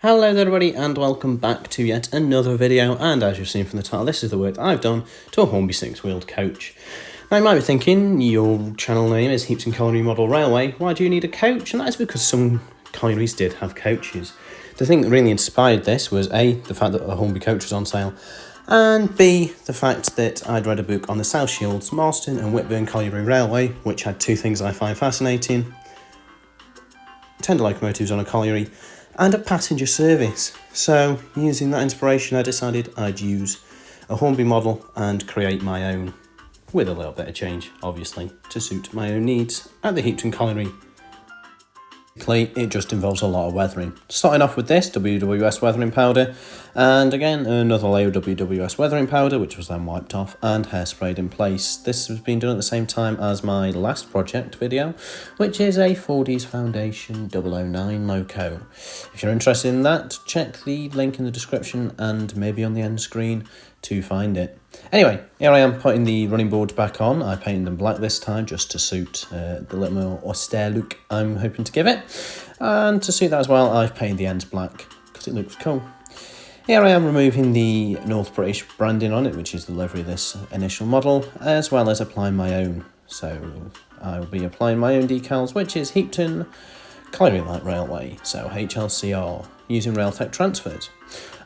Hello there everybody and welcome back to yet another video, and as you've seen from the title, this is the work that I've done to a Hornby 6-wheeled coach. Now you might be thinking, your channel name is Heapton Colliery Model Railway, why do you need a coach? And that is because some collieries did have coaches. The thing that really inspired this was A, the fact that a Hornby coach was on sale, and B, the fact that I'd read a book on the South Shields, Marston and Whitburn Colliery Railway, which had two things I find fascinating: tender locomotives on a colliery, and a passenger service. So using that inspiration, I decided I'd use a Hornby model and create my own, with a little bit of change, obviously, to suit my own needs at the Heapton Colliery. It just involves a lot of weathering. Starting off with this WWS weathering powder, and again another layer of WWS weathering powder, which was then wiped off and hairsprayed in place. This has been done at the same time as my last project video, which is a 4Ds Foundation 009 loco. If you're interested in that, check the link in the description and maybe on the end screen to find it. Anyway, here I am putting the running boards back on. I painted them black this time just to suit the little more austere look I'm hoping to give it. And to suit that as well, I've painted the ends black because it looks cool. Here I am removing the North British branding on it, which is the livery of this initial model, as well as applying my own. So I will be applying my own decals, which is Heapton Colliery Light Railway, so HLCR, using Railtech transfers.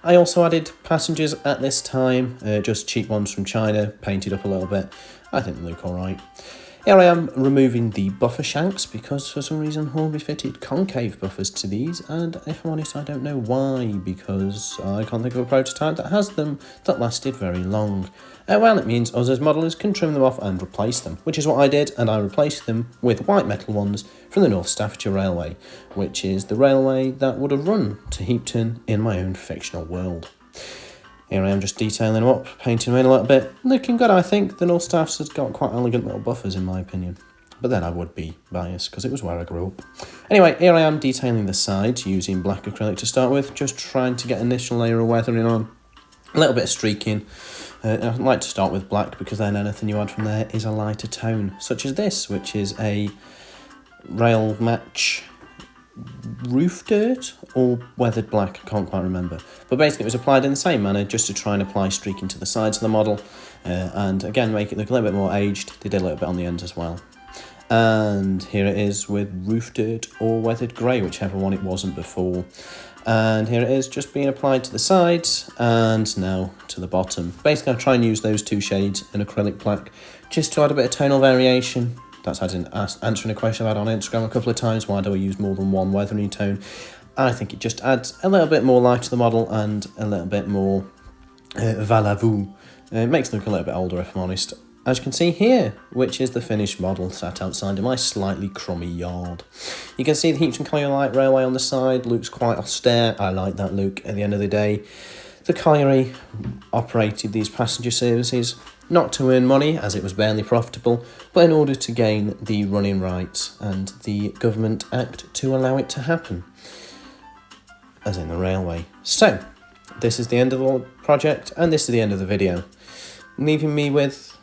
I also added passengers at this time, just cheap ones from China, painted up a little bit. I think they look alright. Here I am removing the buffer shanks because for some reason Hornby fitted concave buffers to these, and if I'm honest I don't know why, because I can't think of a prototype that has them that lasted very long. Well, it means us as modelers can trim them off and replace them, which is what I did, and I replaced them with white metal ones from the North Staffordshire Railway, which is the railway that would have run to Heapton in my own fictional world. Here I am just detailing them up, painting them in a little bit. Looking good, I think. The North Staffs has got quite elegant little buffers in my opinion. But then I would be biased because it was where I grew up. Anyway, here I am detailing the sides using black acrylic to start with, just trying to get an initial layer of weathering on. A little bit of streaking. I like to start with black because then anything you add from there is a lighter tone, such as this, which is a rail match roof dirt or weathered black, I can't quite remember, but basically it was applied in the same manner just to try and apply streaking to the sides of the model, and again make it look a little bit more aged. They did a little bit on the ends as well. And here it is with roof dirt or weathered grey, whichever one it wasn't before. And here it is just being applied to the sides and now to the bottom. Basically I try and use those two shades in acrylic black just to add a bit of tonal variation. That's answering a question I've had on Instagram a couple of times: why do we use more than one weathering tone? I think it just adds a little bit more life to the model and a little bit more value. It makes it look a little bit older, if I'm honest. As you can see here, which is the finished model sat outside of my slightly crummy yard. You can see the Heapton Colliery Light Railway on the side, looks quite austere. I like that look. At the end of the day, the colliery operated these passenger services not to earn money, as it was barely profitable, but in order to gain the running rights and the government act to allow it to happen, as in the railway. So, this is the end of the project, and this is the end of the video, leaving me with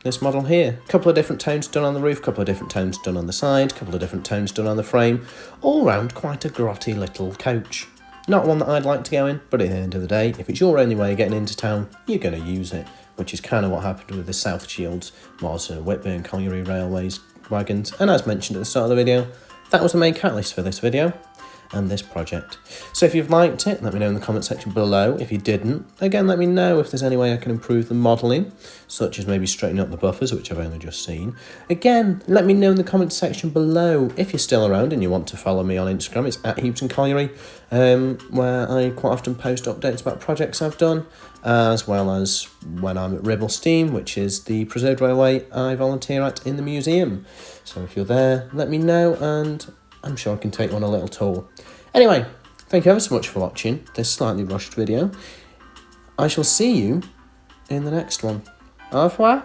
this model here. A couple of different tones done on the roof, a couple of different tones done on the side, a couple of different tones done on the frame, all round quite a grotty little coach. Not one that I'd like to go in, but at the end of the day, if it's your only way of getting into town, you're going to use it, which is kind of what happened with the South Shields, Marston, Whitburn Colliery Railways wagons. And as mentioned at the start of the video, that was the main catalyst for this video and this project. So if you've liked it, let me know in the comment section below. If you didn't, again, let me know if there's any way I can improve the modelling, such as maybe straightening up the buffers, which I've only just seen. Again, let me know in the comment section below. If you're still around and you want to follow me on Instagram, it's at Heapton Colliery, where I quite often post updates about projects I've done, as well as when I'm at Ribble Steam, which is the preserved railway I volunteer at in the museum. So if you're there, let me know, and I'm sure I can take you on a little tour. Anyway, thank you ever so much for watching this slightly rushed video. I shall see you in the next one. Au revoir.